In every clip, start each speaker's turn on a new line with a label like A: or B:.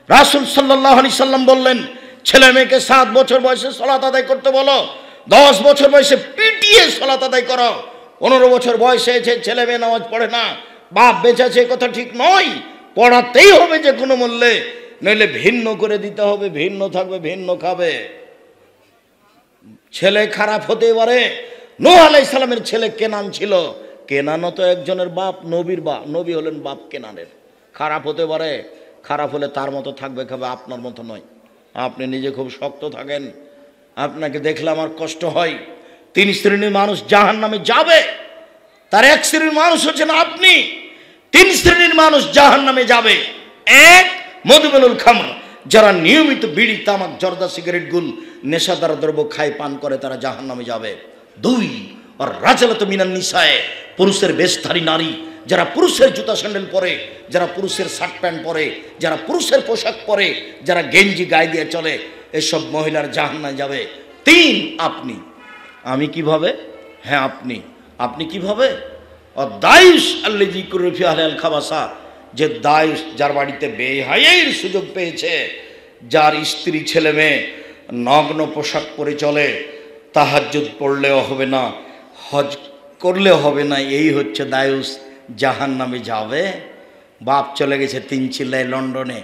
A: রাসূল সাল্লাল্লাহু আলাইহি সাল্লাম বললেন, ছেলে মেয়েকে 7 বছর বয়সে সালাত আদায় করতে বলো, 10 বছর বয়সে পিটিয়ে সালাত আদায় করো। 15 বছর বয়সে এসে ছেলে মেয়ে নামাজ পড়ে না, বাপ বেঁচে আছে, কথা ঠিক নয়। পড়াতেই হবে যে কোনো মূল্যে, নইলে ভিন্ন করে দিতে হবে, ভিন্ন থাকবে, ভিন্ন খাবে। ছেলে খারাপ হতে পারে। নূহ আলাইহিস সালামের ছেলে কেনান ছিল, কেনানও তো একজনের বাপ, নবীর বাপ, নবী হলেন বাপ কেনানের। খারাপ হতে পারে, খারাপ হলে তার মতো থাকবে, খাবে, আপনার মতো নয়। আপনি নিজে খুব শক্ত থাকেন, আপনাকে দেখলে আমার কষ্ট হয়। 3 শ্রেণীর মানুষ জাহান্নামে যাবে, তার 1 শ্রেণীর মানুষ হচ্ছেন আপনি। 3 শ্রেণীর মানুষ জাহান্নামে যাবে। 1, মধুমেনুল খামর, যারা নিয়মিত বিড়ি, তামাক, জর্দা, সিগারেট, গুল, নেশাদার দ্রব্য খায়, পান করে, তারা জাহান্নামে যাবে। 2, আর রাজালাত মিনান নিসায়ে, পুরুষের বেশধারী নারী, যারা পুরুষের জুতা স্যান্ডেল পরে, যারা পুরুষের শার্ট প্যান্ট পরে, যারা পুরুষের পোশাক পরে, যারা গেঞ্জি গায়ে দিয়ে চলে, এসব মহিলার জাহান্নামে যাবে। 3, আপনি। আমি কিভাবে? হ্যাঁ, আপনি কিভাবে? দায়ুস আল্লাযী কুরফি আহলাল খাবাসা, যে দায়ুস, যার বাড়িতে বেহায়ার সুযোগ পেয়েছে, যার স্ত্রী ছেলে মেয়ে নগ্ন পোশাক পরে চলে, তাহাজ্জুদ পড়লেও হবে না, হজ করলেও হবে না, এই হচ্ছে দায়ুস, জাহান্নামে যাবে। বাপ চলে গেছে 3 চিল্লায় লন্ডনে,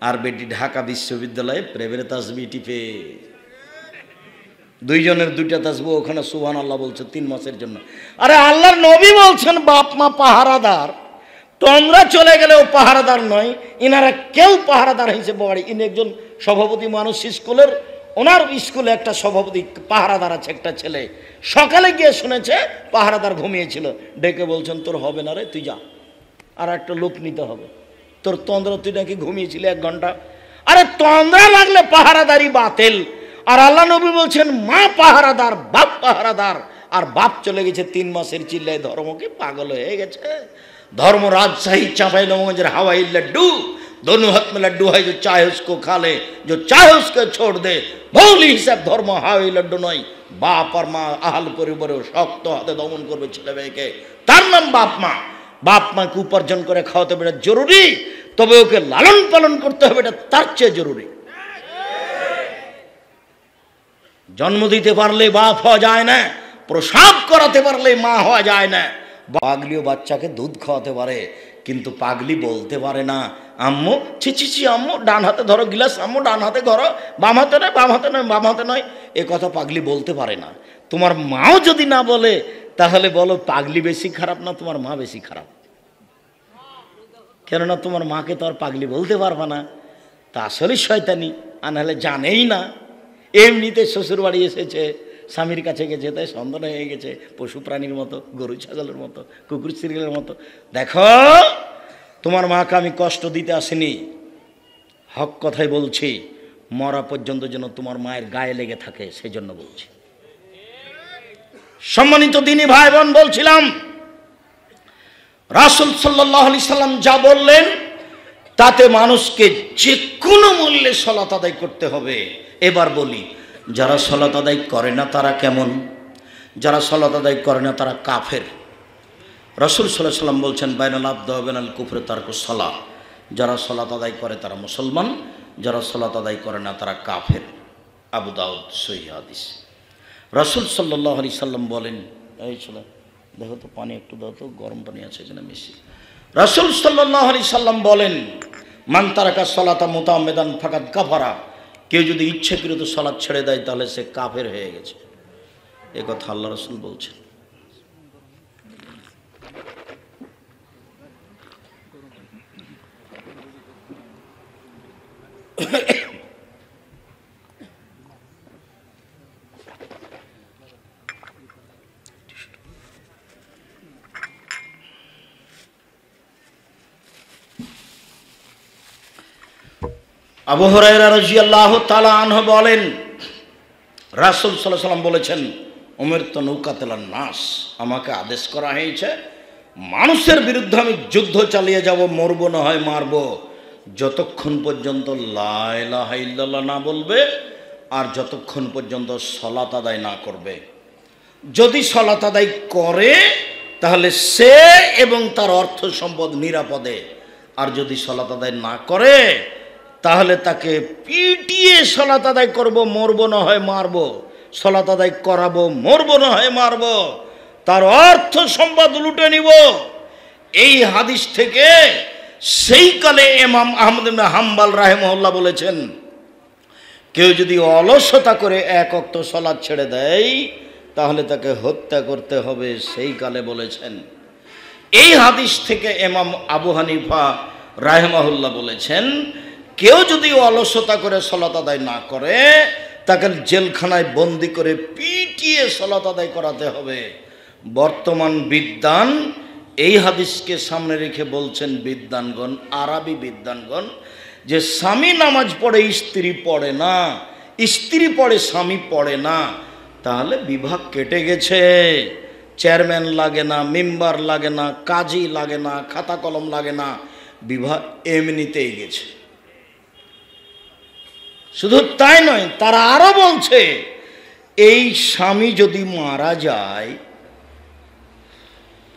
A: আর বেটি ঢাকা বিশ্ববিদ্যালয়ে প্রেমের তাসবিহ টিপে। 2 জনের 2টা তাসবিহ, ওখানে সুবহানাল্লাহ বলছে 3 মাসের জন্য। আরে আল্লাহর নবী বলছেন বাপ মা পাহারাদার, তোমরা চলে গেলেও পাহারাদার নয়, ইনারা কেউ পাহারাদার হিসেবে বাড়ি। ইনি একজন সভাপতি মানুষ স্কুলের, ওনার স্কুলে একটা সভাপতি পাহারাদার আছে, একটা ছেলে। সকালে গিয়ে শুনেছে পাহারাদার ঘুমিয়েছিল, ডেকে বলছেন তোর হবে না রে, তুই যা, আর একটা লোক নিতে হবে। তোর তন্দ্রা, তুই নাকি ঘুমিয়েছিলি 1 ঘন্টা। আরে তন্দ্রা লাগলে পাহারাদারি বাতিল। আর আল্লাহ নবী বলছেন মা পাহারাদার, বাপ পাহারাদার, আর বাপ চলে গেছে 3 মাসের চিল্লায়। ধর্ম কি পাগল হয়ে গেছে? धर्म राजशाही चांपाइनबाबगंज हवाई लड्डू, दोनों हाथ में लड्डू है, जो चाहे उसको खा ले, जो चाहे उसको छोड़ दे। মৌলিক হিসাব ধর্ম হাওয়াই লड्डू নয়। বাপ আর মা আহাল পরিবারে শক্ত হাতে দমন করবে ছেলে মেয়েকে, তার নাম বাপ মা। বাপ মাকে উপার্জন করে খাওয়াতে হবে, এটা জরুরি, তবে ওকে লালন পালন করতে হবে, এটা তার চেয়ে জরুরি। জন্ম দিতে পারলে বাপ হওয়া যায় না, প্রসাব করাতে পারলে মা হওয়া যায় না। পাগলিও বাচ্চাকে দুধ খাওয়াতে পারে, কিন্তু পাগলি বলতে পারে না আম্মু ছি ছি ছি, আম্মু ডান হাতে ধরো গিলাস, আম্মু ডান হাতে ধরো, বাম হাতে নয়, বাম হাতে নয়, বাম হাতে নয়, এ কথা পাগলি বলতে পারে না। তোমার মাও যদি না বলে, তাহলে বলো পাগলি বেশি খারাপ না তোমার মা বেশি খারাপ? কেননা তোমার মাকে তো আর পাগলি বলতে পারবে না, তা আসলে শয়তানি, আর নাহলে জানেই না। এমনিতে শ্বশুর বাড়ি এসেছে, স্বামীর কাছে গেছে, তাই সন্তান হয়ে গেছে, পশু প্রাণীর মতো, গরু ছাগলের মতো, কুকুর সিরিয়ালের মতো। দেখো, তোমার মাকে আমি কষ্ট দিতে আসিনি, হক কথাই বলছি, মরা পর্যন্ত যেন তোমার মায়ের গায়ে লেগে থাকে, সেই জন্য বলছি। সম্মানিত দিনী ভাই বোন, বলছিলাম রাসূল সাল্লাল্লাহু আলাইহি সাল্লাম যা বললেন, তাতে মানুষকে যে কোনো মূল্যে সালাত আদায় করতে হবে। এবার বলি, যারা সালাত আদায় করে না তারা কেমন? যারা সালাত আদায় করে না তারা কাফের। রাসূল সাল্লাল্লাহু আলাইহি ওয়াসাল্লাম বলছেন বাইনাল আবদি ওয়া বাইনাল কুফরি তারকুস সালাহ। যারা সালাত আদায় করে তারা মুসলমান, যারা সালাত আদায় করে না তারা কাফের। আবু দাউদ সহিহ হাদিস। রাসূল সাল্লাল্লাহু আলাইহি সাল্লাম বলেন, এই চলো দেখো তো পানি একটু দাও তো, গরম পানি আছে এখানে বেশি। রাসূল সাল্লাল্লাহু আলাইহি সাল্লাম বলেন, মান তারাকা সালাতা মুতাআম্মিদান ফাকাদ কাফারা। কেউ যদি ইচ্ছাকৃত সালাত ছেড়ে দেয় তাহলে সে কাফের হয়ে গেছে। এ কথা আল্লাহ রাসূল বলছেন। আবু হুরায়রা রাদিয়াল্লাহু তাআলা আনহু বলেন, রাসূল সাল্লাল্লাহু আলাইহি ওয়াসাল্লাম বলেছেন, উমিরতু নুকাতিলান নাস, আমাকে আদেশ করা হয়েছে মানুষের বিরুদ্ধে আমি যুদ্ধ চালিয়ে যাব, মরব না হয় মারব, যতক্ষণ পর্যন্ত লা ইলাহা ইল্লাল্লাহ না বলবে আর যতক্ষণ পর্যন্ত সালাত আদায় না করবে। যদি সালাত আদায় করে তাহলে সে এবং তার অর্থ সম্পদ নিরাপদে, আর যদি সালাত আদায় না করে তাহলে তাকে পিটিয়ে সালাত আদায় করবো, মরবো না হয় মারবো। সালাত আদায় করাবো, মরবো না হয় মারবো, তার অর্থ সম্পদ লুটে নিব। এই হাদিস থেকে সেই কালে ইমাম আহমদ ইবনে হাম্বল রাহিমাহুল্লাহ বলেছেন, কেউ যদি অলসতা করে এক ওয়াক্ত সালাত ছেড়ে দেয় তাহলে তাকে হত্যা করতে হবে, সেই কালে বলেছেন। এই হাদিস থেকে ইমাম আবু হানিফা রাহিমাহুল্লাহ বলেছেন, কেউ যদি অলসতা করে সালাত আদায় না করে তাকে জেলখানায় বন্দি করে পিটিয়ে সালাত আদায় করাতে হবে। বর্তমান বিদ্বান এই হাদিসকে সামনে রেখে বলছেন, বিদ্বানগণ, আরবি বিদ্বানগণ, যে স্বামী নামাজ পড়ে স্ত্রী পড়ে না, স্ত্রী পড়ে স্বামী পড়ে না, তাহলে বিভাগ কেটে গেছে। চেয়ারম্যান লাগে না, মেম্বার লাগে না, কাজী লাগে না, খাতা কলম লাগে না, বিভাগ এমনিতেই গেছে। শুধু তাই নয়, তারা আরো বলছে, এই স্বামী যদি মারা যায়,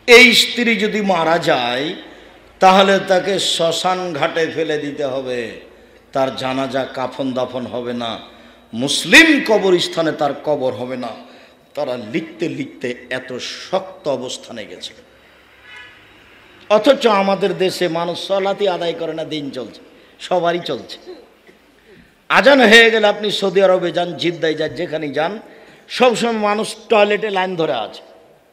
A: এই স্ত্রী যদি মারা যায়, তাহলে তাকে শ্মশান ঘাটে ফেলে দিতে হবে, তার জানাজা কাফন দাফন হবে না, মুসলিম কবরস্থানে তার কবর হবে না। তারা লিখতে লিখতে এত শক্ত অবস্থানে গেছে। অথচ আমাদের দেশে মানুষ সালাতই আদায় করে না, দিন চলছে, সবারই চলছে। আজান হয়ে গেলে আপনি সৌদি আরবে যান, জিদ্দায় যান, যেখানেই যান, সবসময় মানুষ টয়লেটে লাইন ধরে আছে।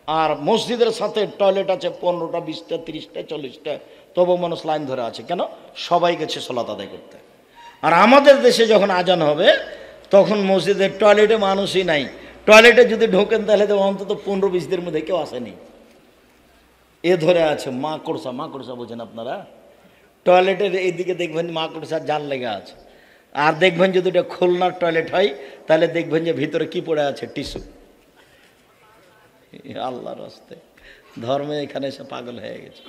A: আর মসজিদের সাথে টয়লেট আছে 15টা, 20টা, 30টা, 40টা, তবু মানুষ লাইন ধরে আছে। কেন? সবাই গেছে সালাত আদায় করতে। আর আমাদের দেশে যখন আজান হবে তখন মসজিদের টয়লেটে মানুষই নাই। টয়লেটে যদি ঢোকেন তাহলে তো অন্তত 15-20 দিনের মধ্যে কেউ আসেনি। এ ধরে আছে মাকড়সা। মাকড়সা বোঝেন আপনারা? টয়লেটের এইদিকে দেখবেন মাকড়সার জাল লেগে আছে। আর দেখবেন যদি এটা খুলনার টয়লেট হয় তাহলে দেখবেন যে ভিতরে কি পড়ে আছে, টিস্যু। আল্লাহর রাস্তায় ধর্মে এখানে এসে পাগল হয়ে গেছে।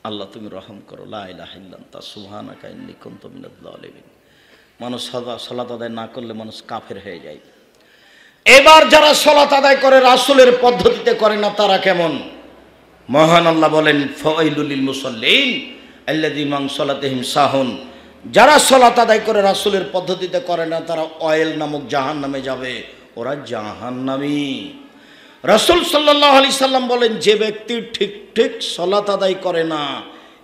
A: আল্লাহ তুমি রহম করো, লা ইলাহা ইল্লা আনতা সুবহানাকা ইন্নী কুনতু মিনাজ জালিমিন। মানুষ সালাত আদায় না করলে মানুষ কাফের হয়ে যায়। এবার যারা সালাত আদায় করে রাসূলের পদ্ধতিতে করে না, তারা কেমন? মহান আল্লাহ বলেন, ফাওয়াইলুল লিল মুসাল্লিন আল্লাযীনা আন সালাতিহিম সাহুন। যারা সালাত আদায় করে রাসূলের পদ্ধতিতে করে না, তারা অয়েল নামক জাহান্নামে যাবে, ওরা জাহান্নামী। রাসূল সাল্লাল্লাহু আলাইহি সাল্লাম বলেন, যে ব্যক্তি ঠিক ঠিক সালাত আদায় করে না,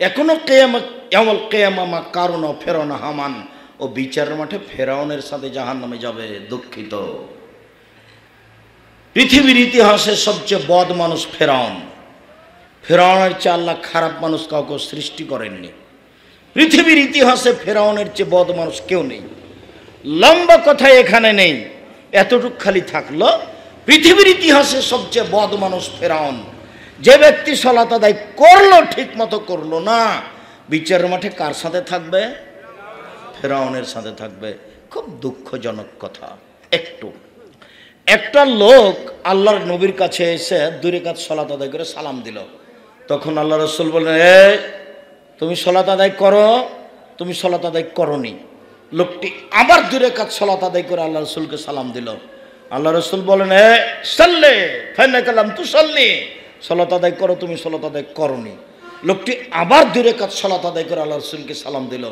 A: এখনো ইয়াউমুল কিয়ামা কারুন ফেরাউন হামান, ও বিচারের মাঠে ফেরাউনের সাথে জাহান্নামে যাবে। দুঃখিত, পৃথিবীর ইতিহাসে সবচেয়ে বদ মানুষ ফেরাউন। ফেরাউনের চেয়ে আল্লাহ খারাপ মানুষ কাউকে সৃষ্টি করেননি। পৃথিবীর ইতিহাসে ফেরাউনের চেয়ে বদ মানুষ কেউ নেই। লম্বা কথা এখানে নেই, এতটুক খালি থাকলো, পৃথিবীর ইতিহাসে সবচেয়ে বদ মানুষ ফেরাউন। যে ব্যক্তি সালাত আদায় করলো, ঠিক মতো করলো না, বিচারের মাঠে কার সাথে থাকবে? ফেরাউনের সাথে থাকবে। খুব দুঃখজনক কথা। একটা লোক আল্লাহর নবীর কাছে এসে 2 রাকাত সালাত আদায় করে সালাম দিল। তখন আল্লাহ রাসূল বললেন, তুমি সালাত আদায় করো, তুমি সালাত আদায় করনি। লোকটি আবার 2 রাকাত সালাত আদায় করে আল্লাহ রাসূলকে সালাম দিল। আল্লাহ রাসূল বলেন, সাল্লি ফাইন্নাকা লাম তুসাল্লি, সালাত আদায় করো, তুমি সালাত আদায় করনি। লোকটি আবার 2 রাকাত সালাত আদায় করে আল্লাহ রাসূলকে সালাম দিল।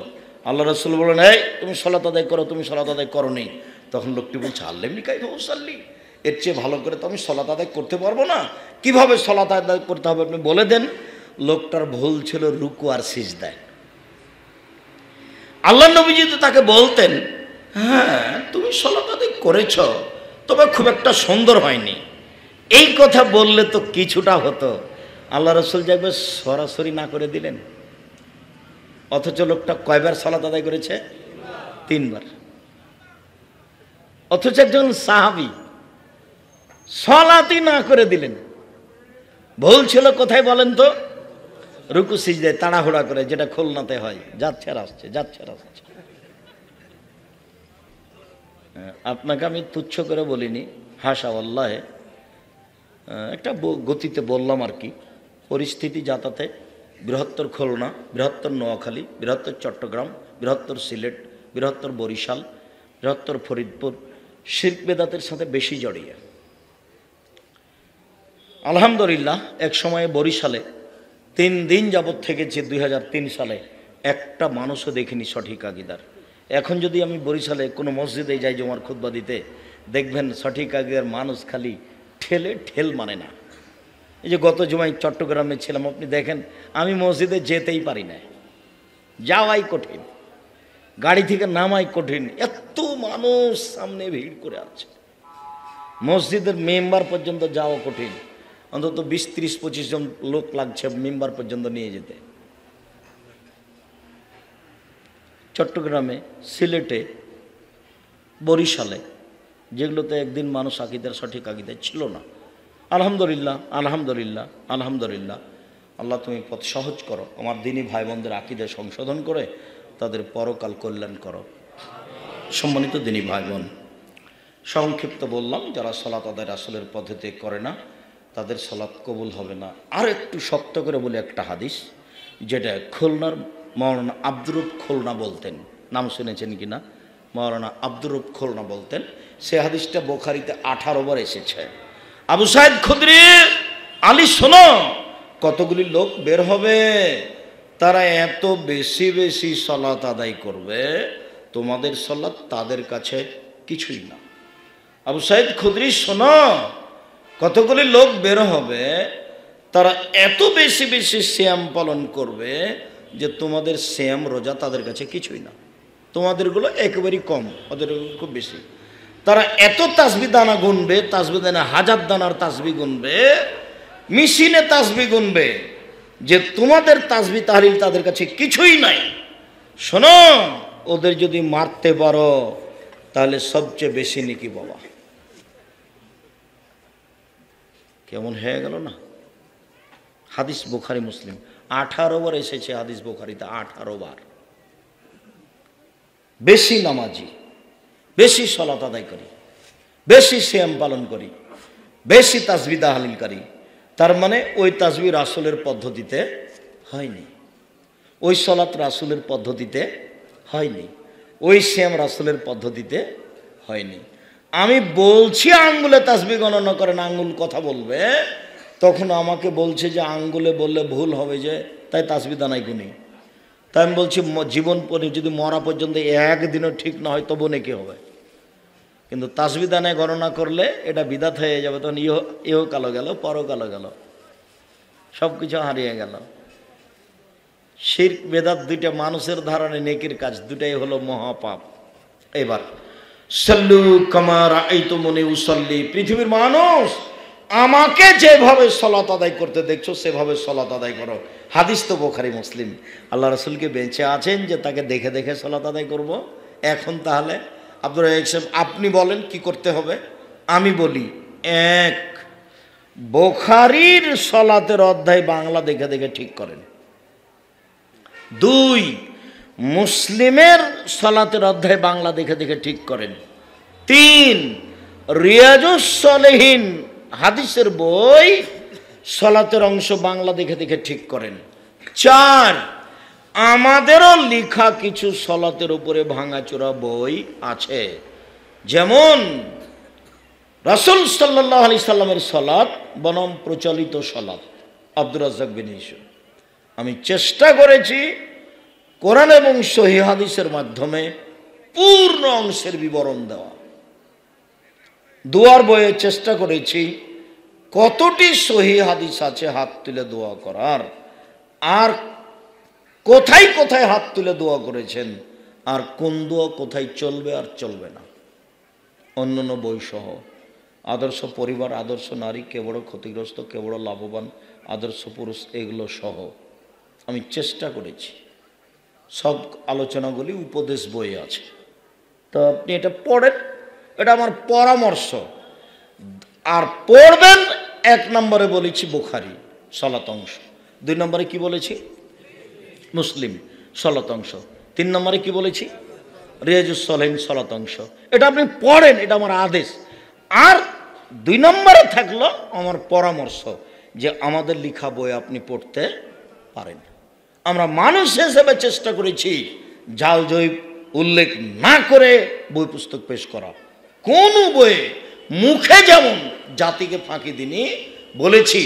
A: আল্লাহ রাসূল বলেন, তুমি সালাত আদায় করো, তুমি সালাত আদায় করনি। তখন লোকটি বলছে, আল্লামনি কাইফা উসাল্লি, এর চেয়ে ভালো করে তো আমি সালাত আদায় করতে পারবো না, কিভাবে সালাত আদায় করতে হবে আপনি বলে দেন। লোকটার ভুল ছিল রুকু আর সিজদায়। আল্লাহ নবী যদি তাকে বলতেন, হ্যাঁ তুমি সালাত আদায় করেছ, তবে খুব একটা সুন্দর হয়নি, এই কথা বললে তো কিছুটা হতো। আল্লাহ রাসূল যাবে সরাসরি না করে দিলেন। অথচ লোকটা কয়বার সালাত আদায় করেছে? 3 বার। অথচ একজন সাহাবী সালাতই না করে দিলেন। ভুল ছিল কোথায় বলেন তো? রুকু সিজদায় তাড়াহুড়া করে, যেটা খুলনাতে হয়, যাচ্ছে আর আসছে, যাচ্ছে আর আসছে। আপনাকে আমি তুচ্ছ করে বলিনি, হাসা আল্লাহে, একটা গতিতে বললাম আর কি। পরিস্থিতি যাতাতে বৃহত্তর খুলনা, বৃহত্তর নোয়াখালী, বৃহত্তর চট্টগ্রাম, বৃহত্তর সিলেট, বৃহত্তর বরিশাল, বৃহত্তর ফরিদপুর শিরক বেদাতের সাথে বেশি জড়িয়ে। আলহামদুলিল্লাহ, এক সময়ে বরিশালে 3 দিন যাবৎ থেকেছি 2003 সালে, একটা মানুষও দেখিনি সঠিক আকিদার। এখন যদি আমি বরিশালে কোনো মসজিদে যাই জুমার খুতবা দিতে, দেখবেন সঠিক আকিদার মানুষ খালি ঠেল মানে না। এই যে গত জুমায় চট্টগ্রামে ছিলাম, আপনি দেখেন আমি মসজিদে যেতেই পারি না, যাওয়াই কঠিন, গাড়ি থেকে নামাই কঠিন, এত মানুষ সামনে ভিড় করে আছে। মসজিদের মেম্বার পর্যন্ত যাওয়া কঠিন, অন্তত 20, 30, 25 জন লোক লাগছে মেম্বার পর্যন্ত নিয়ে যেতে। চট্টগ্রামে, সিলেটে, বরিশালে, যেগুলোতে একদিন মানুষ আকিদার সঠিক আকিদায় ছিল না, আলহামদুলিল্লাহ আলহামদুলিল্লাহ আলহামদুলিল্লাহ, আল্লাহ তুমি পথ সহজ করো, আমার দিনী ভাই বোনদের আকিদা সংশোধন করে তাদের পরকাল কল্যাণ করো। সম্মানিত দিনী ভাই বোন, সংক্ষিপ্ত বললাম, যারা সালাত আদায় রাসূলের পদ্ধতি করে না তাদের সালাত কবুল হবে না। আর একটু শক্ত করে বলি একটা হাদিস, যেটা খুলনার মাওলানা আব্দুর রউফ খুলনা বলতেন, নাম শুনেছেন কিনা? মাওলানা আব্দুর রউফ খুলনা বলতেন, সে হাদিসটা বুখারীতে 18 বার এসেছে। আবু সাইদ খুদরি, আলী শোনো, কতগুলি লোক বের হবে, তারা এত বেশি বেশি সালাত আদায় করবে, তোমাদের সালাত তাদের কাছে কিছুই না। আবু সাইদ খুদরি শোনো, কতগুলি লোক বের হবে, তারা এত বেশি বেশি সিয়াম পালন করবে যে তোমাদের সিয়াম রোজা তাদের কাছে কিছুই না, তোমাদেরগুলো একেবারেই কম, ওদের খুব বেশি। তারা এত তাসবিহ দানা গুনবে, তাসবিহ দানা 1000 দানার তাসবিহ গুনবে, মেশিনে তাসবিহ গুনবে, যে তোমাদের তাসবিহ তাহলিল তাদের কাছে কিছুই নাই। শোনো, ওদের যদি মারতে পারো তাহলে সবচেয়ে বেশি নেকি বাবা। কেমন হয়ে গেল না? হাদিস বুখারী মুসলিম 18 বার এসেছে, হাদিস বুখারীতে 18 বার। বেশি নামাজি, বেশি সালাত আদায় করি, বেশি সিয়াম পালন করি, বেশি তাসবিহ তাহলিল করি, তার মানে ওই তাসবিহ রাসূলের পদ্ধতিতে হয়নি, ওই সালাত রাসূলের পদ্ধতিতে হয়নি, ওই সিয়াম রাসূলের পদ্ধতিতে হয়নি। আমি বলছি আঙ্গুলে তাসবিহ গণনা করেন, আঙ্গুল কথা বলবে, তখন আমাকে বলছে যে আঙ্গুলে বললে ভুল হবে, যে তাই তাসবিহ দানাই গুনি। তাই আমি বলছি জীবন পরে যদি মরা পর্যন্ত একদিনও ঠিক না হয় তবু নেকি হবে, কিন্তু তাসবিহ দানায় গণনা করলে এটা বিদাত হয়ে যাবে, তখন ইহ কালো গেল, পরকালো গেল, সব কিছু হারিয়ে গেল। শিরক বেদাত দুইটা মানুষের ধারণে নেকির কাজ, দুটাই হলো মহাপাপ। এবার সাল্লু কামা রাআইতুমুনি উসাল্লি, পৃথিবীর মানুষ আমাকে যেভাবে সালাত আদায় করতে দেখছো সেভাবে সালাত আদায় করো। হাদিস তো বুখারী মুসলিম। আল্লাহ রাসূলকে বেঁচে আছেন যে তাকে দেখে দেখে সালাত আদায় করব? এখন তাহলে আব্দুর রাজ্জাক সাহেব আপনি বলেন কি করতে হবে? আমি বলি, 1, বুখারীর সালাতের অধ্যায় বাংলা দেখে দেখে ঠিক করেন। 2, মুসলিমের সালাতের অধ্যায় বাংলা দেখে দেখে ঠিক করেন। 3, রিয়াজুস সালেহিন হাদিসের বই সালাতের অংশ বাংলা দেখে দেখে ঠিক করেন। 4, আমাদেরও লেখা কিছু সালাতের উপরে ভাঙাচোরা বই আছে, যেমন রাসূল সাল্লাল্লাহু আলাইহি সাল্লামের সালাত বনাম প্রচলিত সালাত, আব্দুর রাজ্জাক বিন ইউসুফ। আমি চেষ্টা করেছি কোরআন এবং সহিহ হাদিসের মাধ্যমে পূর্ণ অংশের বিবরণ দেওয়া। দোয়ার বইয়ে চেষ্টা করেছি কতটি সহিহ হাদিস আছে হাত তুলে দোয়া করার, আর কোথায় কোথায় হাত তুলে দোয়া করেছেন, আর কোন দোয়া কোথায় চলবে আর চলবে না, অন্যান্য বই সহ। আদর্শ পরিবার, আদর্শ নারী, কে বড় ক্ষতিগ্রস্ত, কে বড় লাভবান, আদর্শ পুরুষ, এগুলো সহ আমি চেষ্টা করেছি। সব আলোচনাগুলি উপদেশ বই আছে, তো আপনি এটা পড়েন, এটা আমার পরামর্শ। আর পড়বেন, 1 নম্বরে বলেছি বুখারী সালাত অংশ, 2 নম্বরে কি বলেছি? মুসলিম সালাত অংশ, 3 নম্বরে কি বলেছি? রিয়াজুস সালেহিন সালাত অংশ। এটা আপনি পড়েন, এটা আমার আদেশ। আর 2 নম্বরে থাকলো আমার পরামর্শ, যে আমাদের লেখা বই আপনি পড়তে পারেন। আমরা মানুষ হিসেবে চেষ্টা করেছি জাল জয়ীব উল্লেখ না করে বই পুস্তক পেশ করা। কোন বইয়ে মুখে যেমন জাতিকে ফাঁকি দিনি, বলেছি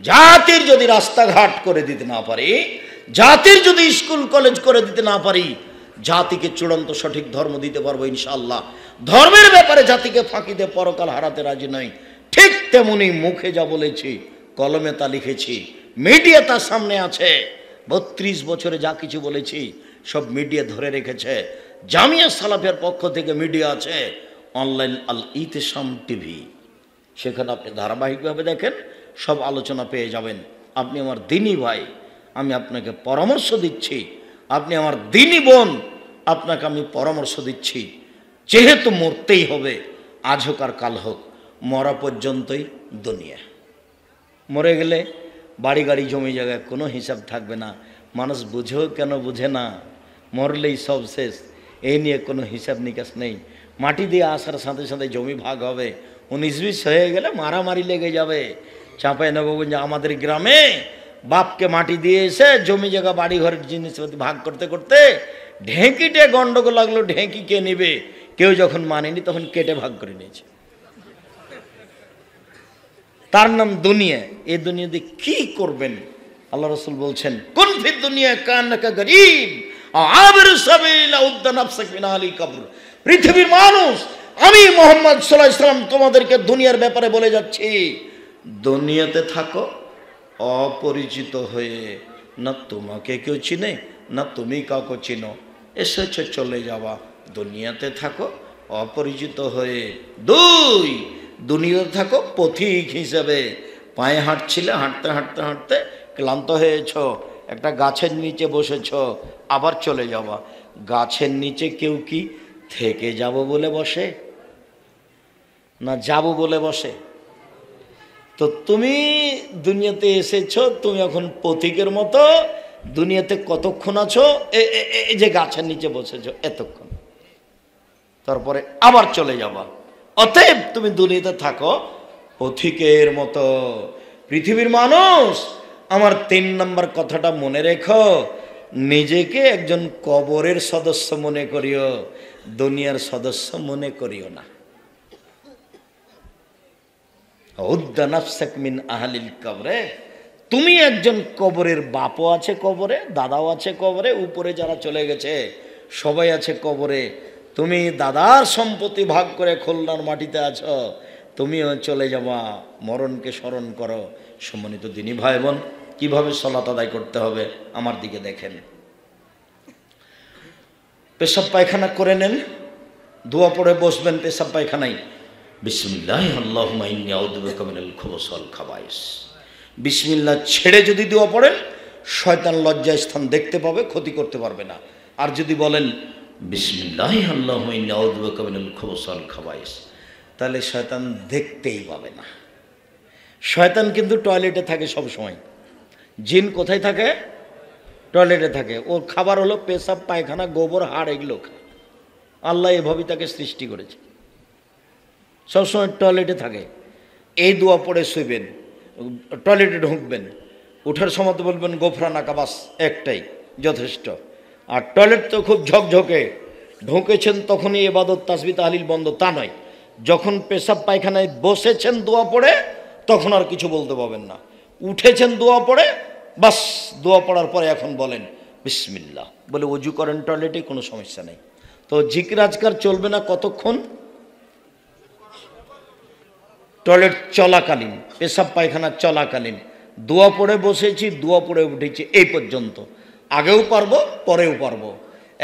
A: জাতির যদি রাস্তাঘাট করে দিতে না পারি, জাতির যদি স্কুল কলেজ করে দিতে না পারি, জাতিকে চূড়ান্ত সঠিক ধর্ম দিতে পারবো ইনশাআল্লাহ। ধর্মের ব্যাপারে জাতিকে ফাঁকি দিয়ে পরকাল হারাতে রাজি নই। ঠিক তেমনি মুখে যা বলেছি, কলমে তা লিখেছি, মিডিয়া তার সামনে আছে। 32 বছরে যা কিছু বলেছি সব মিডিয়া ধরে রেখেছে। জামিয়া সালাফিয়ার পক্ষ থেকে মিডিয়া আছে, অনলাইন আল ইতিসাম টিভি, সেখানে আপনি ধারাবাহিকভাবে দেখেন, সব আলোচনা পেয়ে যাবেন। আপনি আমার দিনী ভাই, আমি আপনাকে পরামর্শ দিচ্ছি, আপনি আমার দিনী বোন, আপনাকে আমি পরামর্শ দিচ্ছি, যেহেতু মরতেই হবে, আজ হোক আর কাল হোক, মরা পর্যন্তই দুনিয়া। মরে গেলে বাড়ি গাড়ি জমি জায়গায় কোনো হিসাব থাকবে না। মানুষ বুঝেও কেন বুঝে না, মরলেই সব শেষ, এই নিয়ে কোনো হিসাব নিকাশ নেই। মাটি দিয়ে আসার সাথে সাথে জমি ভাগ হবে, 19-20 হয়ে গেলে মারামারি লেগে যাবে। চাঁপাইনবাবগঞ্জে আমাদের গ্রামে বাপকে মাটি দিয়ে এসে জমি জায়গা বাড়ি ঘরের জিনিসপাতি ভাগ করতে করতে ঢেঁকিতে গন্ডগোল লাগলো, ঢেঁকি কে নিবে, কেউ যখন মানেনি তখন কেটে ভাগ করে নিয়েছে। তার নাম দুনিয়া। এই দুনিয়াতে কি করবেন? আল্লাহ রাসূল বলছেন, কুন ফিদ দুনিয়া কান্নাকা গরীব আবির সাবিল উদ্দা নাফসাক মিন আলি কবর। পৃথিবীর মানুষ, আমি মুহাম্মদ সাল্লাল্লাহু আলাইহি ওয়াসাল্লাম তোমাদেরকে দুনিয়ার ব্যাপারে বলে যাচ্ছি, দুনিয়াতে থাকো অপরিচিত হয়ে, না তোমাকে কেউ চিনে না তুমি কাউকে চিনো, এসেছে চলে যাওয়া। দুনিয়াতে থাকো অপরিচিত হয়ে। 2, দুনিয়াতে থাকো পথিক হিসেবে। পায়ে হাঁটছিলে, হাঁটতে হাঁটতে হাঁটতে ক্লান্ত হয়েছ, একটা গাছের নিচে বসেছ, আবার চলে যাওয়া। গাছের নিচে কেউ কি থেকে যাব বলে বসে, না যাব বলে বসে? তো তুমি দুনিয়াতে এসেছ, তুমি এখন পথিকের মতো দুনিয়াতে কতক্ষণ আছো? এই যে গাছের নিচে বসেছ এতক্ষণ, তারপরে আবার চলে যাবা। অতএব তুমি দুনিয়াতে থাকো পথিকের মতো। পৃথিবীর মানুষ, আমার 3 নম্বর কথাটা মনে রেখো, নিজেকে একজন কবরের সদস্য মনে করিও, দুনিয়ার সদস্য মনে করিও না। উদ্দা নাফসাক মিন আহলিল কবরে। তুমি একজন কবরের বাপও আছে কবরে, দাদাও আছে কবরে, উপরে যারা চলে গেছে সবাই আছে কবরে। তুমি দাদার সম্পত্তি ভাগ করে খুলনার মাটিতে আছো, তুমিও চলে যাবা, মরণকে স্মরণ করো। সম্মানিত দিনী ভাই বোন, কিভাবে সালাত আদায় করতে হবে আমার দিকে দেখেন। পেশাব পায়খানা করে নেন, দোয়া পড়ে বসবেন পেশাব পায়খানায়। বিসমিল্লাহ আল্লাহুম্মা ইন্নী আউযু বিকা মিনাল খুবুসি ওয়াল খাবাইস। বিসমিল্লাহ ছেড়ে যদি দোয়া পড়েন, শয়তান লজ্জা স্থান দেখতে পাবে, ক্ষতি করতে পারবে না। আর যদি বলেন বিসমিল্লাহ আল্লাহুম্মা ইন্নী আউযু বিকা মিনাল খুবুসি ওয়াল খাবাইস, তাহলে শয়তান দেখতেই পাবে না। শয়তান কিন্তু টয়লেটে থাকে সব সময়। জিন কোথায় থাকে? টয়লেটে থাকে। ওর খাবার হলো পেশাব, পায়খানা, গোবর, হাড়, এগুলো খায়। আল্লাহ এভাবেই তাকে সৃষ্টি করেছে, সবসময় টয়লেটে থাকে। এই দোয়া পড়ে শুইবেন, টয়লেটে ঢুকবেন, ওঠার সময় তো বলবেন গোফরানাকা, বাস একটাই যথেষ্ট। আর টয়লেট তো খুব ঝকঝকে, ঢুকেছেন তখনই ইবাদত তাসবিহ তাহলিল বন্ধ, তা নয়। যখন পেশাব পায়খানায় বসেছেন দোয়া পড়ে, তখন আর কিছু বলতে পারবেন না। উঠেছেন দোয়া পড়ে, বাস দোয়া পড়ার পরে এখন বলেন বিসমিল্লাহ বলে ওযু করেন টয়লেটে, কোনো সমস্যা নেই। তো জিকির আজকার চলবে না কতক্ষণ? টয়লেট চলাকালীন, পেশাব পায়খানা চলাকালীন। দোয়া পড়ে বসেছি, দোয়া পড়ে উঠেছি, এই পর্যন্ত। আগেও পারবো, পরেও পারবো।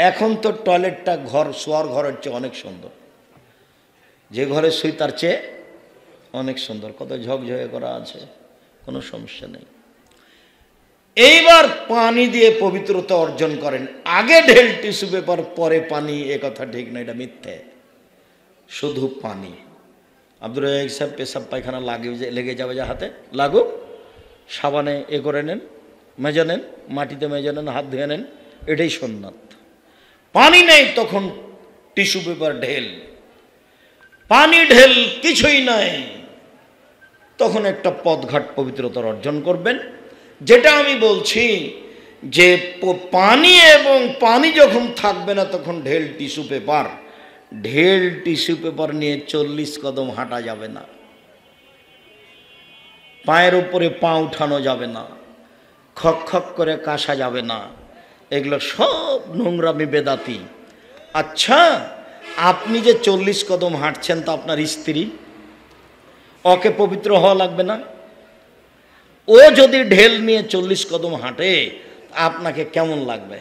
A: এখন তো টয়লেটটা ঘর, শোয়ার ঘরের চেয়ে অনেক সুন্দর। যে ঘরে শুই তার চেয়ে অনেক সুন্দর, কত ঝকঝকে করা আছে, কোনো সমস্যা নেই। এইবার পানি দিয়ে পবিত্রতা অর্জন করেন। আগে ঢেল টিস্যু পেপার, পরে পানি, এ কথা ঠিক না, এটা মিথ্যে। শুধু পানি। আব্দুর রাজ্জাক সাহেব পেশাব পায়খানা লেগে যাবে যা হাতে, লাগুক, সাবানে এ করে নেন, মেজে নেন, মাটিতে মেজে নেন, হাত ধুয়ে নেন, এটাই সুন্নাত। পানি নেই তখন টিস্যু পেপার ঢেল, পানি ঢেল কিছুই নাই, তখন একটা পথঘাট পবিত্রতার অর্জন করবেন। যেটা আমি বলছি যে পানি, এবং পানি যখন থাকবে না তখন ঢেল টিস্যু পেপার। ঢেল টিস্যু পেপার নিয়ে 40 কদম হাঁটা যাবে না। পায়ের উপরে পা উঠানো যাবে না, খক খক করে কাশা যাবে না, এগুলো সব নোংরামি বেদাতি। আচ্ছা, আপনি যে 40 কদম হাঁটছেন তা আপনার স্ত্রী, ওকে পবিত্র হওয়া লাগবে না? ও যদি ঢেল নিয়ে 40 কদম হাঁটে আপনাকে কেমন লাগবে?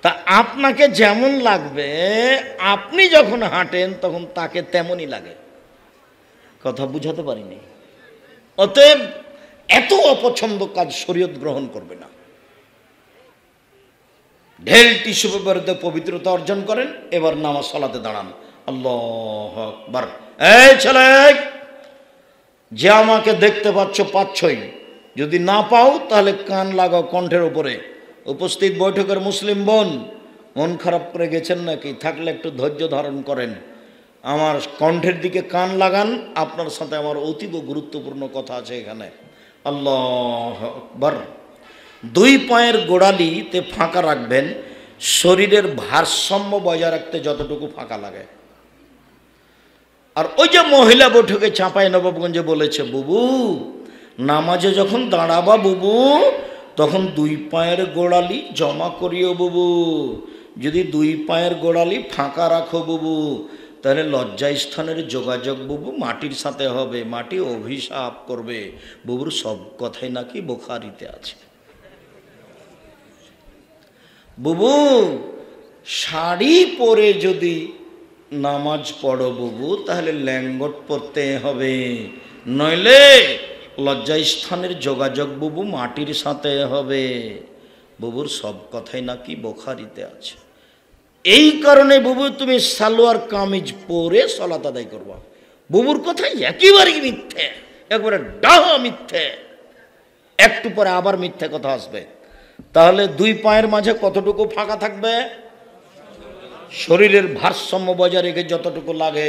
A: তা আপনাকে যেমন লাগবে আপনি যখন হাঁটেন তখন তাকে তেমনই লাগে। কথা বুঝাতে পারিনি? অতএব এত অপছন্দ কাজ শরীয়ত গ্রহণ করবে না। ঢেল টিস্যু পেপার দিয়ে পবিত্রতা অর্জন করেন, এবার নামাজ সালাতে দাঁড়ান। আল্লাহু আকবার। এই ছেলে, যে আমাকে দেখতে পাচ্ছই, যদি না পাও তাহলে কান লাগাও কণ্ঠের উপরে। উপস্থিত বৈঠকের মুসলিম বোন, মন খারাপ করে গেছেন নাকি? থাকলে একটু ধৈর্য ধারণ করেন, আমার কণ্ঠের দিকে কান লাগান। আপনার সাথে আমার অতীব গুরুত্বপূর্ণ কথা আছে এখানে। আল্লাহু আকবার। 2 পায়ের গোড়ালিতে ফাঁকা রাখবেন, শরীরের ভারসাম্য বজায় রাখতে যতটুকু ফাঁকা লাগে। আর ওই যে মহিলা বৈঠকে চাঁপাইনবাবগঞ্জে বলেছে, বুবু নামাজে যখন দাঁড়াবা বুবু, তখন 2 পায়ের গোড়ালি জমা করিও বুবু। যদি 2 পায়ের গোড়ালি ফাঁকা রাখো বুবু, তাহলে লজ্জাস্থানের যোগাযোগ বুবু মাটির সাথে হবে, মাটি অভিশাপ করবে। বুবুর সব কথাই নাকি বুখারীতে আছে। বুবু শাড়ি পরে যদি নামাজ পড়ো বুবু, তাহলে ল্যাঙ্গট পরতে হবে, নইলে লজ্জাস্থানের যোগাযোগ বুবু মাটির সাথে হবে। বুবুর সব কথাই নাকি বুখারীতে আছে। এই কারণে বুবু তুমি সালোয়ার কামিজ পরে সালাত আদায় করবা। বুবুর কথাই একেবারেই মিথ্যে, একবারে ডাহা মিথ্যে। একটু পরে আবার মিথ্যে কথা আসবে। তাহলে 2 পায়ের মাঝে কতটুকু ফাঁকা থাকবে? শরীরের ভারসাম্য বজায় রেখে যতটুকু লাগে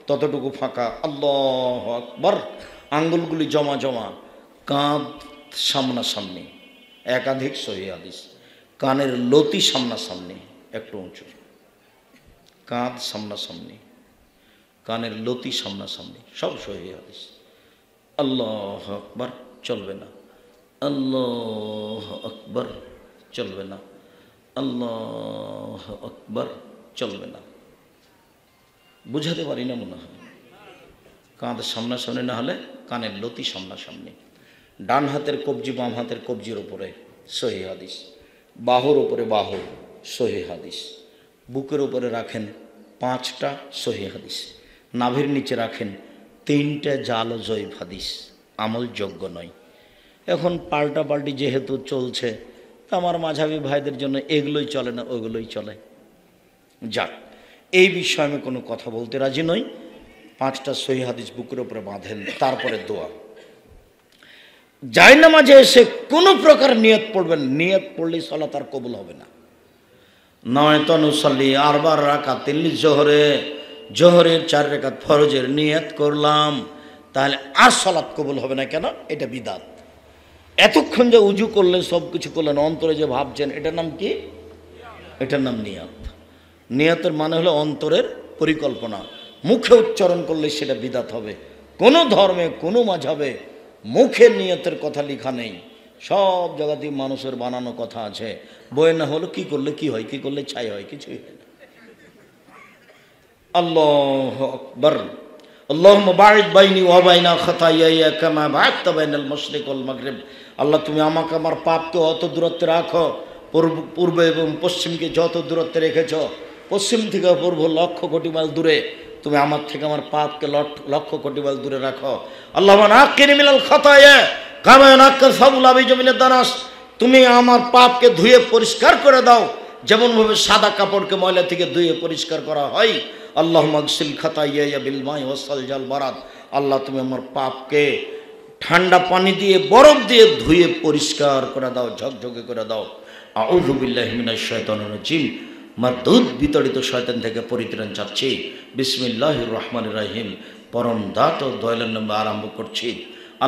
A: ততটুকু ফাঁকা। আল্লাহু আকবার। আঙ্গুলগুলি জমা জমা, কাঁধ সামনাসামনি, একাধিক সহিহ হাদিস। কানের লতি সামনাসামনি, একটু উঁচু, কাঁধ সামনাসামনি, কানের লতি সামনাসামনি, সব সহিহ হাদিস। আল্লাহু আকবার চলবে না, আল্লাহু আকবার চলবে না, আল্লাহু আকবার চলবে না। বুঝাতে পারি না মনে হয়। কাঁধ সামনাসামনি না হলে কানের লতি সামনাসামনি। ডান হাতের কবজি বাম হাতের কবজির উপরে সহিহ হাদিস। বাহুর উপরে বাহু সহিহ হাদিস। বুকের উপরে রাখেন 5টা সহিহ হাদিস। নাভির নিচে রাখেন 3টে জাল ও জয়ীফ হাদিস, আমলযোগ্য নয়। এখন পাল্টাপাল্টি যেহেতু চলছে, আমার মাঝাবি ভাইদের জন্য এগুলোই চলে না, ওগুলোই চলে। যাক, এই বিষয়ে আমি কোনো কথা বলতে রাজি নই। 5টা সহিহ হাদিস বুকের উপরে বাঁধেন, তারপরে দোয়া। জায়নামাজে এসে কোনো প্রকার নিয়ত পড়বেন, নিয়ত পড়লেই সালাত আর কবুল হবে না। নয়তো নুসাল্লি 4 রাকাতিল জোহরে, জোহরের 4 রাকাত ফরজের নিয়ত করলাম, তাহলে আর সালাত কবুল হবে না। কেন? এটা বিদাত। এতক্ষণ যে উজু করলেন, সব কিছু করলেন, অন্তরে যে ভাবছেন, এটার নাম কি? এটার নাম নিয়ত। নিয়তের মানে হলো অন্তরের পরিকল্পনা। মুখে উচ্চারণ করলে সেটা বিদাত হবে। কোনো ধর্মে কোনো মাঝাবে মুখে নিয়তের কথা লেখা নেই। সব জায়গাতেই মানুষের বানানো কথা আছে। বই না হলো কি করলে কি হয়, কি করলে ছাই হয়, কিছুই হয় না। আল্লাহু আকবার। আল্লাহুম্মা বা'id বাইনি ওয়া বাইনা খাতায়ায়া কামা বা'adta বাইনাল মাশরিক ওয়াল মাগরিব। আল্লাহ তুমি আমাকে আমার পাপকে অত দূরত্বে রাখো, পূর্ব এবং পশ্চিমকে যত দূরত্বে রেখেছো, পশ্চিম থেকে পূর্ব 1,00,000 কোটি মাইল দূরে তুমি আমার থেকে আমার পাপকে 1,00,000 কোটি মাইল দূরে রাখো। আল্লাহুম্মা নাক্কিনি মিনাল খাতায়া কামা ইয়ানাক্কাল সাবুল আবিজ মিনাদ দানাস। তুমি আমার পাপকে ধুয়ে পরিষ্কার করে দাও, যেমনভাবে সাদা কাপড়কে ময়লা থেকে ধুয়ে পরিষ্কার করা হয়। আল্লাহুম্মা আগসিল খাতায়া বিল মাই ওয়াস সালজাল বারাদ। আল্লাহ তুমি আমার পাপকে ঠান্ডা পানি দিয়ে বরফ দিয়ে ধুয়ে পরিষ্কার করে দাও, ঝকঝকে করে দাও। আউযু বিল্লাহি মিনাশ শাইতানির রাজিম। মারদুদ বিতাড়িত শয়তান থেকে পরিত্রাণ চাচ্ছি। বিসমিল্লাহির রহমানির রহিম। পরম দাত ও দয়ালুর নামে আরম্ভ করছি।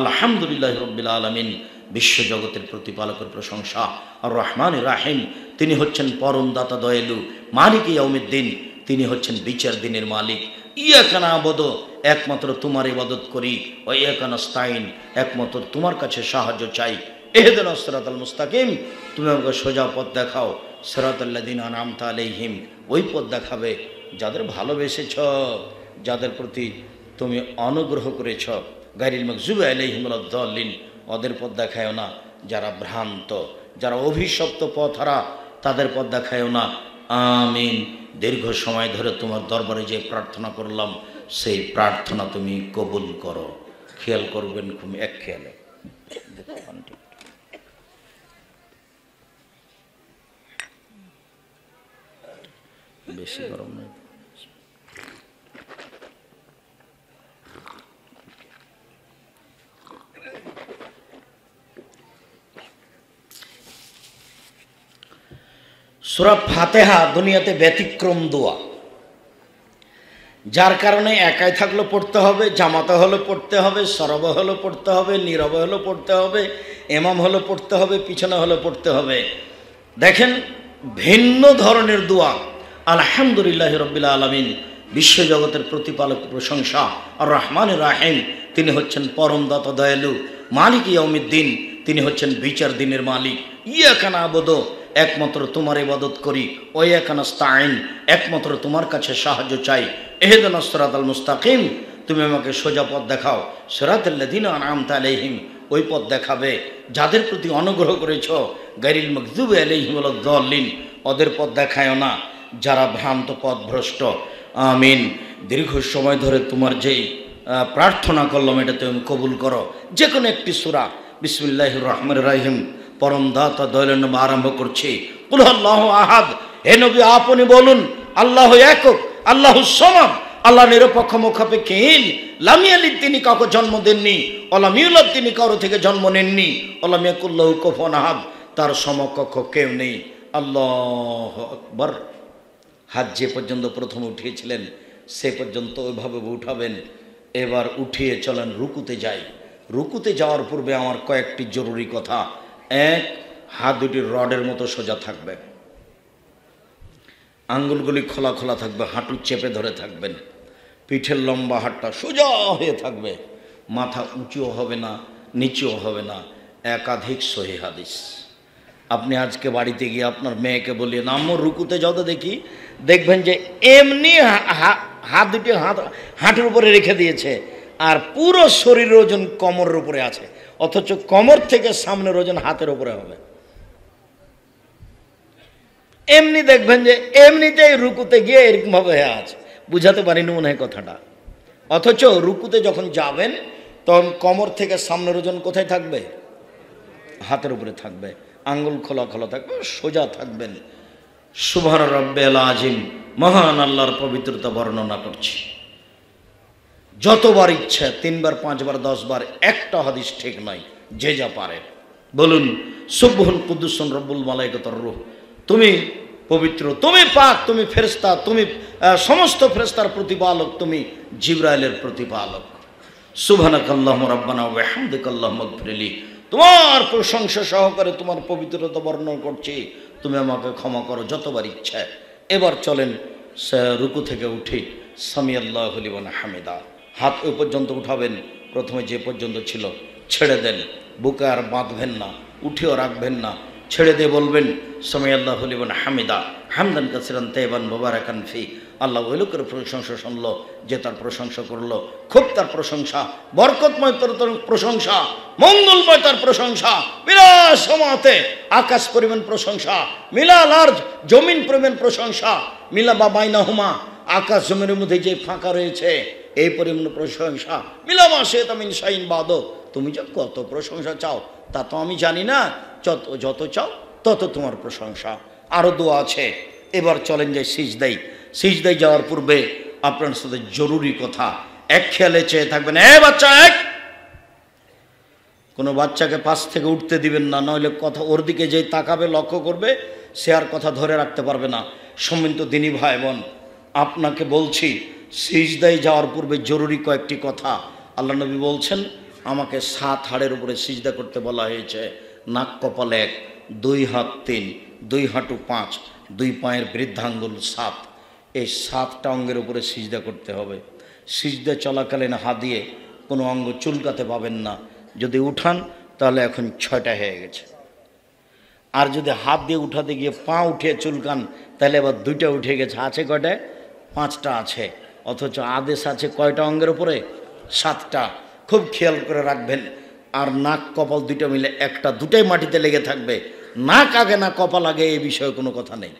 A: আলহামদুলিল্লাহি রাব্বিল আলামিন। বিশ্বজগতের প্রতিপালকের প্রশংসা। আর রহমানির রাহিম, তিনি হচ্ছেন পরম দাতা দয়ালু। মালিক ইয়াউমিদ্দিন, তিনি হচ্ছেন বিচার দিনের মালিক। ইয়াকা না'বুদু, একমাত্র তোমার ইবাদত করি, ওয়া ইয়াকা নাস্তাইন, একমাত্র তোমার কাছে সাহায্য চাই। ইহদিনাস সিরাতাল মুস্তাকিম, তুমি আমাকে সোজা পথ দেখাও। সিরাতাল্লাযিনা আনআমতা আলাইহিম, ওই পথ দেখাবে যাদের ভালোবেসেছ, যাদের প্রতি তুমি অনুগ্রহ করেছ। গায়রিল মাগযুবি আলাইহিম ওয়ালাদ-দাল্লিন, ওদের পথ দেখায়ও না যারা ভ্রান্ত, যারা অভিশপ্ত পথহারা, তাদের পথ দেখায়ও না। আমিন। দীর্ঘ সময় ধরে তোমার দরবারে যে প্রার্থনা করলাম, সেই প্রার্থনা তুমি কবুল করো। খেয়াল করবেন, খুব এক খেয়ালে। বেশি গরম নয়। সূরা ফাতিহা দুনিয়াতে ব্যতিক্রম দোয়া, যার কারণে একাই থাকলেও পড়তে হবে, জামাতে হলেও পড়তে হবে, সরবে হলেও পড়তে হবে, নীরবে হলেও পড়তে হবে, ইমাম হলেও পড়তে হবে, পিছনে হলেও পড়তে হবে। দেখেন, ভিন্ন ধরনের দোয়া। আলহামদুলিল্লাহি রাব্বিল আলামিন, বিশ্বজগতের প্রতিপালক প্রশংসা। আর রহমানির রাহিম, তিনি হচ্ছেন পরম দাতা দয়ালু। মালিক ইয়াউমিদ্দিন, তিনি হচ্ছেন বিচার দিনের মালিক। ইয়াকা না'বুদু, একমাত্র তোমার ইবাদত করি। ওয়া ইয়াকা নাস্তাইন, একমাত্র তোমার কাছে সাহায্য চাই। ইহদিনাস সিরাতাল মুস্তাকিম, তুমি আমাকে সোজা পথ দেখাও। সিরাতাল্লাযিনা আনআমতা আলাইহিম, ওই পথ দেখাবে যাদের প্রতি অনুগ্রহ করেছ। গায়রিল মাগযুবি আলাইহিম ওয়ালাদ-দাল্লিন, ওদের পথ দেখায়ও না যারা ভ্রান্ত পথভ্রষ্ট। আমিন। দীর্ঘ সময় ধরে তোমার যেই প্রার্থনা করলাম, এটা তুমি কবুল করো। যে কোনো একটি সূরা, বিসমিল্লাহির রহমানির রহিম, পরম দাতা দয়ালুর নামে আরম্ভ করছি। কুল আল্লাহু আহাদ, হে নবী আপনি বলুন, আল্লাহু একক, আল্লাহুস সামাদ, আল্লাহ নিরপেক্ষ মুখাপেক্ষীহীন। লাম ইয়ালিদ, তিনি কাউকে জন্ম দেননি। ওয়া লাম ইউলাদ, তিনি কারো থেকে জন্ম নেননি। ওয়া লাম ইয়াকুল লাহু কুফুয়ান আহাদ, তার সমকক্ষ কেউ নেই। আল্লাহু আকবার। হাত যে পর্যন্ত প্রথম উঠিয়েছিলেন, সে পর্যন্ত ওইভাবে উঠাবেন। এবার উঠিয়ে চলেন রুকুতে যাই। রুকুতে যাওয়ার পূর্বে আমার কয়েকটি জরুরি কথা। এক, হাত দুটি রডের মতো সোজা থাকবে, আঙ্গুলগুলি খোলা খোলা থাকবে, হাঁটু চেপে ধরে থাকবেন, পিঠের লম্বা হাতটা সোজা হয়ে থাকবে, মাথা উঁচুও হবে না, নিচুও হবে না। একাধিক সহিহ হাদিস। আপনি আজকে বাড়িতে গিয়ে আপনার মেয়েকে বলিয়ে আম্মু রুকুতে যাও তো দেখি, দেখবেন যে এমনি হাত দুটি হাঁটুর উপরে রেখে দিয়েছে, আর পুরো শরীরের ওজন কোমরের উপরে আছে, অথচ কোমর থেকে সামনের ওজন হাতের উপরে হবে। এমনি দেখবেন যে এমনিতেই রুকুতে গিয়ে এরকমভাবে হয়ে আছে। বুঝাতে পারিনি মনে হয় কথাটা। অথচ রুকুতে যখন যাবেন, তখন কোমর থেকে সামনের ওজন কোথায় থাকবে? হাতের উপরে থাকবে, আঙ্গুল খোলা খোলা থাকবে, সোজা থাকবেন। সুবহান রাব্বিল আযীম, মহান আল্লাহর পবিত্রতা বর্ণনা করছি। যতবার ইচ্ছা, 3 বার 5 বার 10 বার, একটা হাদিস ঠিক নয়, যে যা পারে বলুন। সুবহুন কুদ্দুসুন রব্বুল মালাইকাতুর রূহ, তুমি পবিত্র, তুমি পাক, তুমি ফেরেশতা, তুমি সমস্ত ফেরেশতার প্রতিপালক, তুমি জিবরাইলের প্রতিপালক। সুবহানাকাল্লাহুম্মা রাব্বানা ওয়া বিহামদিকা আল্লাহুম্মা ইগফিরলি, তোমার প্রশংসা সহকারে তোমার পবিত্রতা বর্ণনা করছি, তুমি আমাকে ক্ষমা করো যতবার ইচ্ছা। এবার চলেন রুকু থেকে উঠি। সামি আল্লাহু লিমান হামিদা, হাত ওই পর্যন্ত উঠাবেন, প্রথমে যে পর্যন্ত ছিল ছেড়ে দেন, বুকে আর বাঁধবেন না, উঠেও রাখবেন না, ছেড়ে দিয়ে বলবেন সামি আল্লাহু লিমান হামিদা হামদান কাসিরান তাইবান মুবারাকান ফি। আল্লাহ ওই লোকের প্রশংসা শুনলো যে তার প্রশংসা করলো, খুব তার প্রশংসা, বরকতময় তার প্রশংসা, মঙ্গলময় তার প্রশংসা, বিরাট সমাতে আকাশ পরিমাণ প্রশংসা, মিলা লার্জ জমিন পরিমাণ প্রশংসা, মিলা বা বাইনাহুমা, আকাশ জমিনের মধ্যে যে ফাঁকা রয়েছে এই পরিমাণ প্রশংসা, মিলা মাসে তামিন শাইন বাদ। তুমি যে কত প্রশংসা চাও তা তো আমি জানি না, যত চাও তত তোমার প্রশংসা। আরও দোয়া আছে। এবার চলেন যাই সিজদাই। সিজদাই যাওয়ার পূর্বে আপনার সাথে জরুরি কথা, এক খেয়ালে চেয়ে থাকবেন। বাচ্চা, এক, কোনো বাচ্চাকে পাশ থেকে উঠতে দিবেন না, নইলে কথা ওর দিকে যেই তাকাবে, লক্ষ্য করবে, সে আর কথা ধরে রাখতে পারবে না। সম্মিলিত দিনী ভাই বোন, আপনাকে বলছি, সিজদাই যাওয়ার পূর্বে জরুরি কয়েকটি কথা। আল্লাহ নবী বলছেন, আমাকে 7 হাড়ের উপরে সিজদা করতে বলা হয়েছে। নাক কপাল 1, 2 হাত 3, 2 হাঁটু 5, 2 পায়ের বৃদ্ধাঙ্গুল 7, এই 7টা অঙ্গের উপরে সিজদা করতে হবে। সিজদা চলাকালীন হাত দিয়ে কোনো অঙ্গ চুলকাতে পাবেন না। যদি উঠান তাহলে এখন 6টা হয়ে গেছে। আর যদি হাত দিয়ে উঠাতে গিয়ে পা উঠে চুলকান তাহলে এবার 2টা উঠে গেছে। আছে কয়টায়? 5টা আছে। অথচ আদেশ আছে কয়টা অঙ্গের উপরে? 7টা। খুব খেয়াল করে রাখবেন। আর নাক কপাল 2টা মিলে 1টা 2টাই মাটিতে লেগে থাকবে। নাক আগে না কপাল আগে এই বিষয়ে কোনো কথা নেই।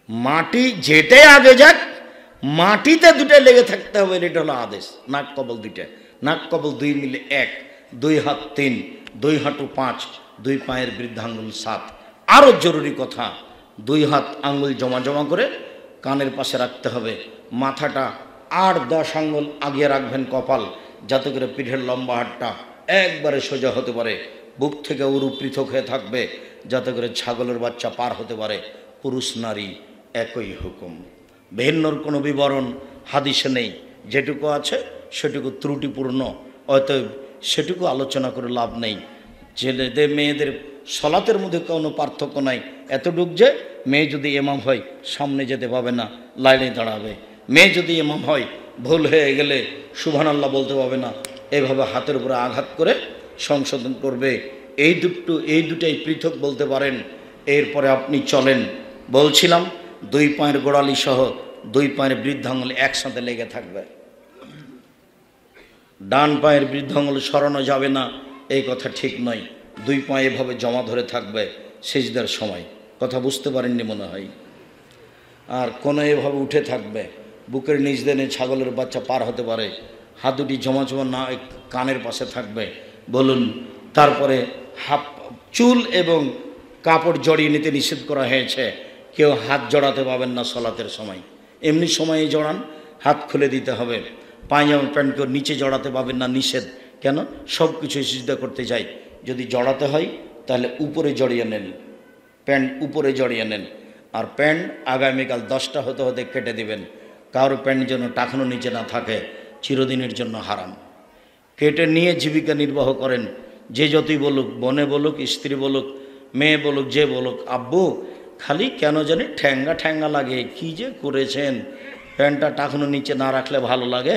A: মাটি যেটাই আগে যাক, মাটিতে 2টাই লেগে থাকতে হবে, এটা হলো আদেশ। নাক কপাল 2টা, নাক কপাল 2 মিলে 1, 2 হাত 3, 2 হাঁটু 5, 2 পায়ের বৃদ্ধাঙ্গুল 7। আরও জরুরি কথা, 2 হাত আঙ্গুল জমা জমা করে কানের পাশে রাখতে হবে। মাথাটা 8-10 আঙ্গুল আগিয়ে রাখবেন কপাল, যাতে করে পিঠের লম্বা হাতটা একবারে সোজা হতে পারে। বুক থেকে উরু পৃথক হয়ে থাকবে, যাতে করে ছাগলের বাচ্চা পার হতে পারে। পুরুষ নারী একই হুকুম, ভিন্নর কোনো বিবরণ হাদিসে নেই। যেটুকু আছে সেটুকু ত্রুটিপূর্ণ, অতএব সেটুকু আলোচনা করে লাভ নেই। ছেলেদের মেয়েদের সলাতের মধ্যে কোনো পার্থক্য নাই, এতটুক যে মেয়ে যদি ইমাম হয় সামনে যেতে পাবে না, লাইনে দাঁড়াবে। মেয়ে যদি ইমাম হয় ভুল হয়ে গেলে সুবহানাল্লাহ বলতে পাবে না, এভাবে হাতের উপরে আঘাত করে সংশোধন করবে। এই দুটাই পৃথক বলতে পারেন। এরপরে আপনি চলেন। বলছিলাম 2 পায়ের গোড়ালি সহ 2 পায়ের বৃদ্ধাঙ্গুল একসাথে লেগে থাকবে। ডান পায়ের বৃদ্ধাঙ্গুল সরানো যাবে না, এই কথা ঠিক নয়। 2 পা এভাবে জমা ধরে থাকবে সিজদার সময়। কথা বুঝতে পারেননি মনে হয়। আর কোনো এভাবে উঠে থাকবে, বুকের নিচ দেনে ছাগলের বাচ্চা পার হতে পারে। হাত দুটি জমা জমা না কানের পাশে থাকবে। বলুন, তারপরে চুল এবং কাপড় জড়িয়ে নিতে নিষেধ করা হয়েছে। কেউ হাত জড়াতে পাবেন না সলাতের সময়। এমনি সময়ে জড়ান, হাত খুলে দিতে হবে। পায়জামা প্যান্টকেও নিচে জড়াতে পাবেন না, নিষেধ। কেন? সব কিছু সিজদা করতে যাই। যদি জড়াতে হয় তাহলে উপরে জড়িয়ে নেন, প্যান্ট উপরে জড়িয়ে নেন। আর প্যান্ট আগামীকাল 10টা হতে হতে কেটে দিবেন। কারো প্যান্ট যেন টাকানো নিচে না থাকে, চিরদিনের জন্য হারাম। কেটে নিয়ে জীবিকা নির্বাহ করেন। যে যতই বলুক, বোনে বলুক, স্ত্রী বলুক, মেয়ে বলুক, যে বলুক, আব্বু খালি কেন জানি ঠ্যাঙ্গা ঠ্যাঙ্গা লাগে, কি যে করেছেন, প্যান্টটা টাকানো নিচে না রাখলে ভালো লাগে।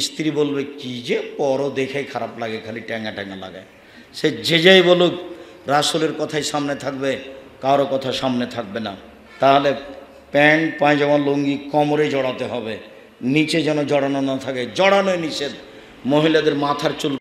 A: স্ত্রী বলবে কি যে পরও দেখে খারাপ লাগে, খালি ট্যাঙ্গা ট্যাঙ্গা লাগে। সে যেই বলুক, রাসূলের কথাই সামনে থাকবে, কারো কথা সামনে থাকবে না। তাহলে প্যান্ট পায়জামা লুঙ্গি কোমরে জড়াতে হবে, নিচে যেন জড়ানো না থাকে। জড়ানোই নিষেধ। মহিলাদের মাথার চুল